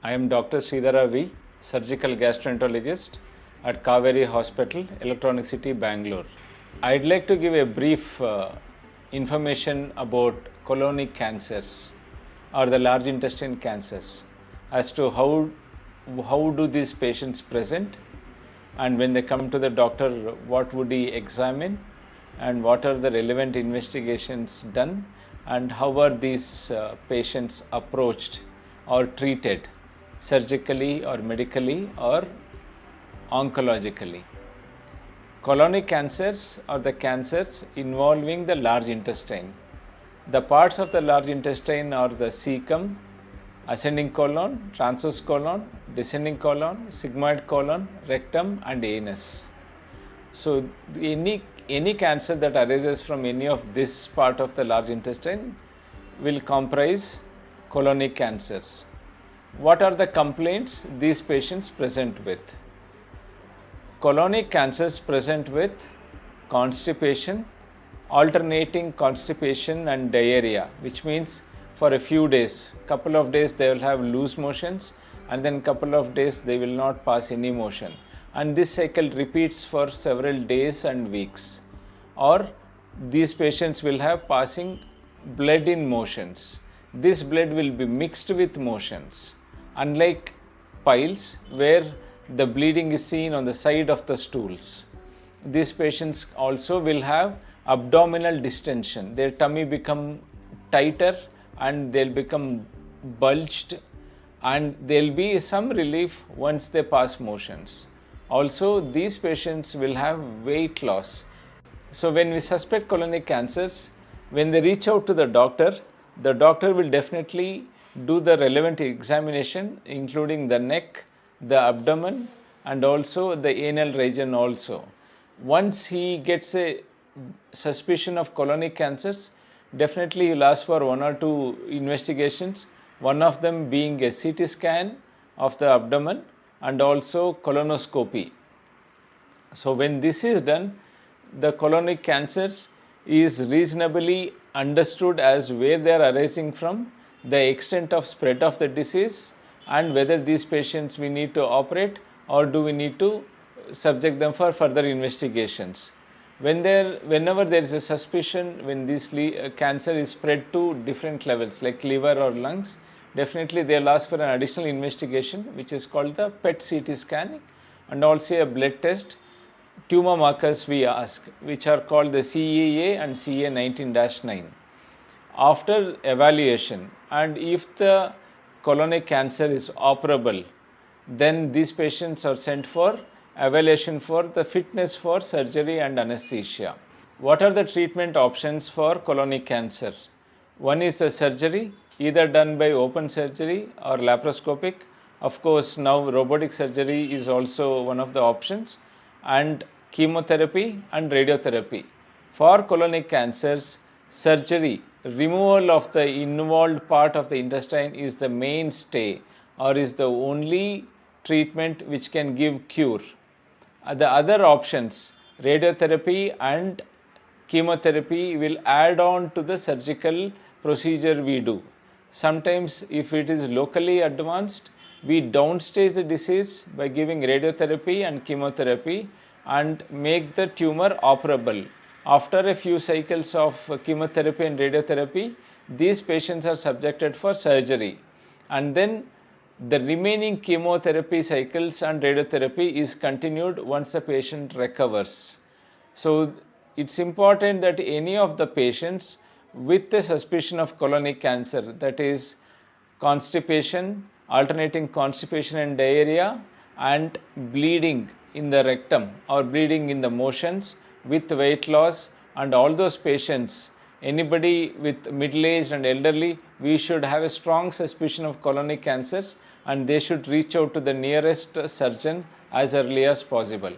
I am Dr. Sreedhara V, Surgical Gastroenterologist at Kauvery Hospital, Electronic City, Bangalore. I'd like to give a brief information about colonic cancers or the large intestine cancers as to how do these patients present, and when they come to the doctor, what would he examine and what are the relevant investigations done, and how are these patients approached or treated surgically or medically or oncologically. Colonic cancers are the cancers involving the large intestine. The parts of the large intestine are the cecum, ascending colon, transverse colon, descending colon, sigmoid colon, rectum and anus. So any cancer that arises from any of this part of the large intestine will comprise colonic cancers. What are the complaints these patients present with? Colonic cancers present with constipation, alternating constipation and diarrhea, which means for a few days, couple of days they will have loose motions and then couple of days they will not pass any motion, and this cycle repeats for several days and weeks. Or these patients will have passing blood in motions. This blood will be mixed with motions, unlike piles where the bleeding is seen on the side of the stools. These patients also will have abdominal distension. Their tummy become tighter and they'll become bulged, and there'll be some relief once they pass motions. Also, these patients will have weight loss. So when we suspect colonic cancers, when they reach out to the doctor will definitely do the relevant examination, including the neck, the abdomen and also the anal region also. Once he gets a suspicion of colonic cancers, definitely he will ask for one or two investigations, one of them being a CT scan of the abdomen and also colonoscopy. So when this is done, the colonic cancers is reasonably understood as where they are arising from, the extent of spread of the disease, and whether these patients we need to operate or do we need to subject them for further investigations. Whenever there is a suspicion, when this cancer is spread to different levels like liver or lungs, definitely they will ask for an additional investigation which is called the PET CT scanning, and also a blood test. Tumor markers we ask, which are called the CEA and CA19-9. After evaluation, and if the colonic cancer is operable, then these patients are sent for evaluation for the fitness for surgery and anesthesia. What are the treatment options for colonic cancer? One is the surgery, either done by open surgery or laparoscopic. Of course, now robotic surgery is also one of the options, and chemotherapy and radiotherapy. For colonic cancers, surgery, removal of the involved part of the intestine is the mainstay or is the only treatment which can give cure. The other options, radiotherapy and chemotherapy, will add on to the surgical procedure we do. Sometimes if it is locally advanced, we downstage the disease by giving radiotherapy and chemotherapy and make the tumor operable. After a few cycles of chemotherapy and radiotherapy, these patients are subjected for surgery, and then the remaining chemotherapy cycles and radiotherapy is continued once the patient recovers. So it's important that any of the patients with the suspicion of colonic cancer, that is constipation, alternating constipation and diarrhea, and bleeding in the rectum or bleeding in the motions with weight loss, and all those patients, anybody with middle-aged and elderly, we should have a strong suspicion of colonic cancers and they should reach out to the nearest surgeon as early as possible.